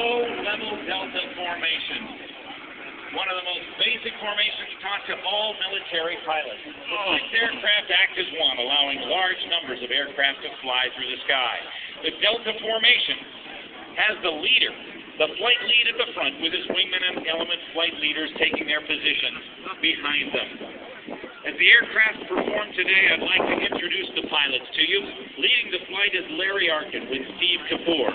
low-level delta formation. One of the most basic formations taught to all military pilots. The six aircraft act as one, allowing large numbers of aircraft to fly through the sky. The delta formation has the leader, the flight lead at the front, with his wingman and element flight leaders taking their positions behind them. As the aircraft perform today, I'd like to introduce the pilots to you. Leading the flight is Larry Arkin with Steve Kapoor.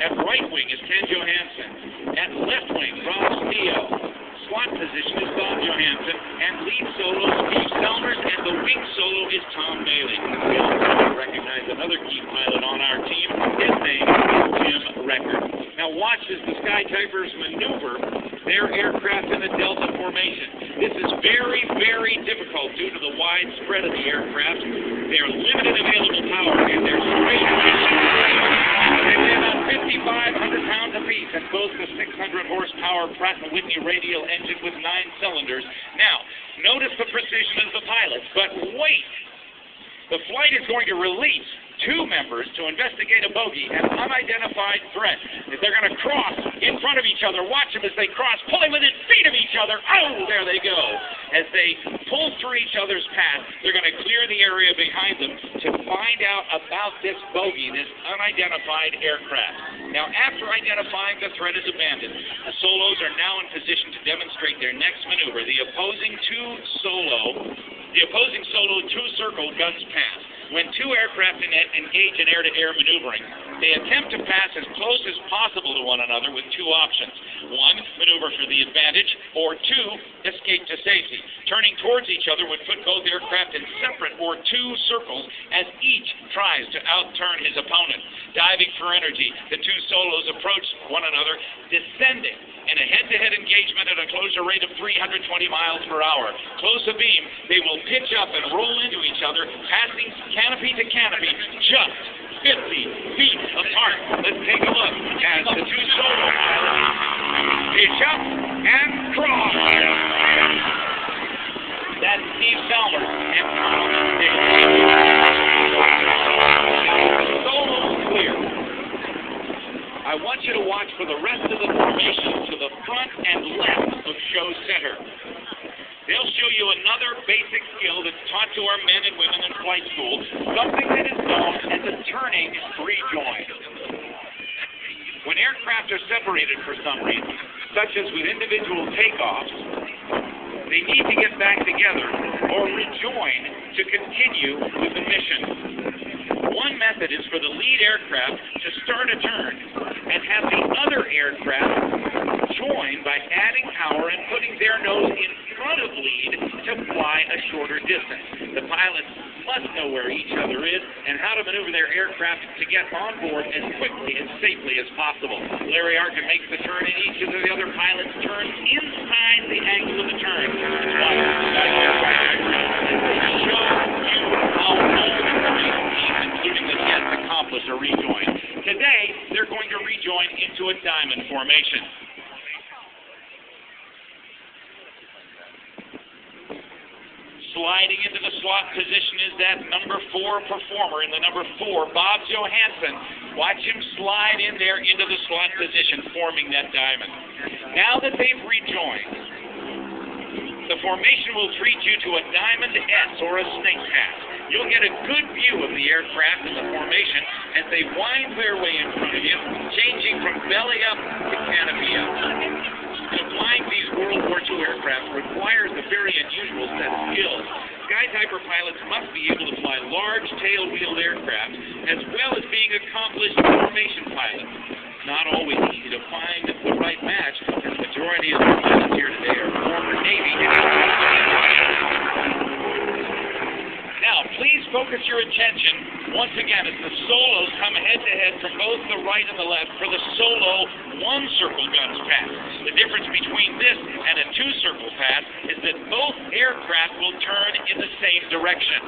At right wing is Ken Johansson. At left wing, Rob Steele. Slot position is Bob Johansson, and lead solo Steve Selmers, and the wing solo is Tom Bailey. We also recognize another key pilot on our team. His name is Jim Record. Now watch as the Sky Typers maneuver their aircraft in the delta formation. This is very, very difficult due to the wide spread of the aircraft, their limited available power, and their straight. They weigh about 5,500 pounds apiece and boast a 600 horsepower Pratt & Whitney radial engine with 9 cylinders. Now, notice the precision of the pilots, but wait! The flight is going to release 2 members to investigate a bogey, an unidentified threat. If they're going to cross in front of each other, watch them as they cross, pulling within feet of each other. Oh, there they go. As they pull through each other's path, they're going to clear the area behind them to find out about this bogey, this unidentified aircraft. Now, after identifying the threat is abandoned, the solos are now in position to demonstrate their next maneuver. The opposing solo two-circle guns pass. When 2 aircraft engage in air-to-air maneuvering, they attempt to pass as close as possible to one another with 2 options. 1, maneuver for the advantage, or 2, escape to safety. Turning towards each other would put both aircraft in separate or 2 circles as each tries to outturn his opponent. Diving for energy, the 2 solos approach one another, descending in a head-to-head engagement at a closure rate of 320 miles per hour. Close abeam, they will pitch up and roll into each other, passing canopy to canopy, just 50 feet apart. Let's take a look as the 2 solo pilots pitch up and cross. That's Steve Selmer and Tom Bailey. Solo clear. I want you to watch for the rest of the formation to the front and left of show center. They'll show you another basic skill that's taught to our men and women in flight school, something that is known as a turning rejoin. When aircraft are separated for some reason, such as with individual takeoffs, they need to get back together or rejoin to continue with the mission. One method is for the lead aircraft to start a turn and have the other aircraft join by adding power and putting their nose in front of lead to fly a shorter distance. The pilots must know where each other is and how to maneuver their aircraft to get on board as quickly and safely as possible. Larry Arkin makes the turn and each of the other pilots turns inside the angle of the turn. Show you how all the teams, including the Jets, accomplish a rejoin. Today, they're going to rejoin into a diamond formation. Sliding into the slot position is that number 4 performer in the number 4, Bob Johansson. Watch him slide in there into the slot position, forming that diamond. Now that they've rejoined, the formation will treat you to a diamond S or a snake path. You'll get a good view of the aircraft in the formation as they wind their way in front of you, changing from belly up to canopy up. Flying these World War II aircraft requires a very unusual set of skills. Sky Typer pilots must be able to fly large tail-wheeled aircraft as well as being accomplished formation pilots. Not always easy to find the right match, as the majority of the pilots here today are former Navy. Now, please focus your attention once again as the solos come head-to-head from both the right and the left for the solo 1-circle guns pass. The difference between this and a 2-circle pass is that both aircraft will turn in the same direction.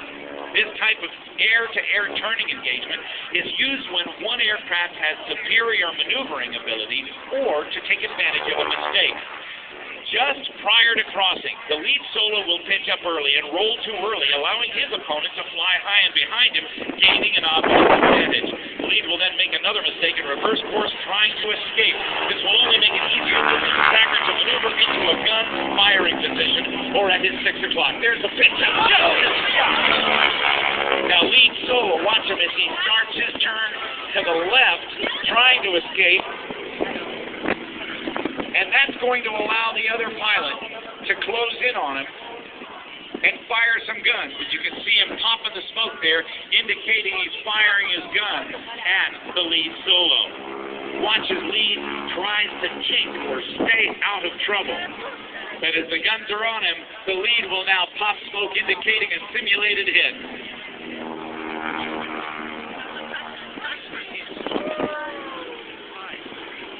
This type of air-to-air turning engagement is used when one aircraft has superior maneuvering ability or to take advantage of a mistake. Just prior to crossing, the lead solo will pitch up early and roll too early, allowing his opponent to fly high and behind him, gaining an obvious advantage. The lead will then make another mistake and reverse course trying to escape. This will the clock. There's the pitch. Now lead solo. Watch him as he starts his turn to the left, trying to escape. And that's going to allow the other pilot to close in on him and fire some guns. But you can see him popping the smoke there, indicating he's firing his gun at the lead solo. Watch as lead tries to chink or stay out of trouble. But as the guns are on him, the lead will now pop smoke, indicating a simulated hit.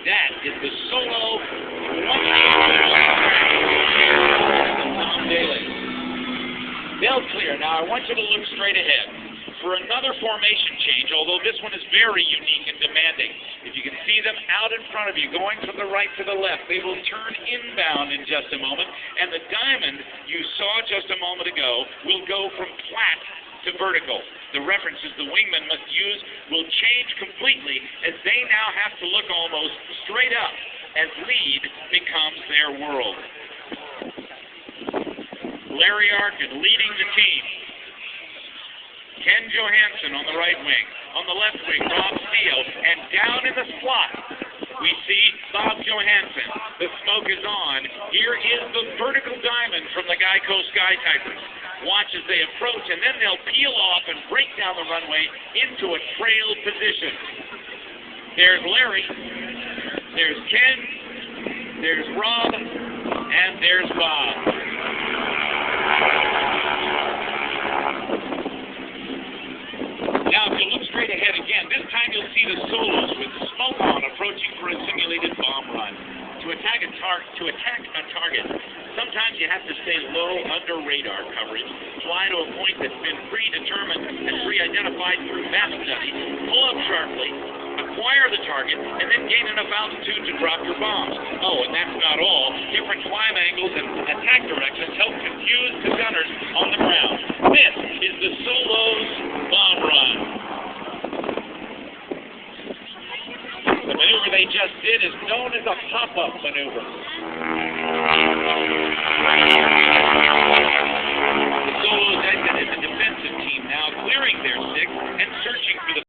That is the solo They'll clear. Now I want you to look straight ahead for another formation change, although this one is very unique and demanding. If you can see them out in front of you, going from the right to the left, they will turn inbound in just a moment, and the diamond you saw just a moment ago will go from flat to vertical. The references the wingmen must use will change completely as they now have to look almost straight up as lead becomes their world. Larry Arkin leading the team. Ken Johansson on the right wing. On the left wing, Rob Steele. And down in the slot, we see Bob Johansson. The smoke is on. Here is the vertical diamond from the Geico Skyliners. Watch as they approach, and then they'll peel off and break down the runway into a trail position. There's Larry. There's Ken. There's Rob. And there's Bob. Now, if you look straight ahead again, this time you'll see the solos with smoke on approaching for a simulated bomb run. To attack a target, sometimes you have to stay low under radar coverage, fly to a point that's been predetermined and pre-identified through map study, pull up sharply, acquire the target, and then gain enough altitude to drop your bombs. Oh, and that's not all. Different climb angles and attack directions help confuse the gunners on the ground. This is the Solos bomb run. The maneuver they just did is known as a pop-up maneuver. The Solos exit is a defensive team now, clearing their six and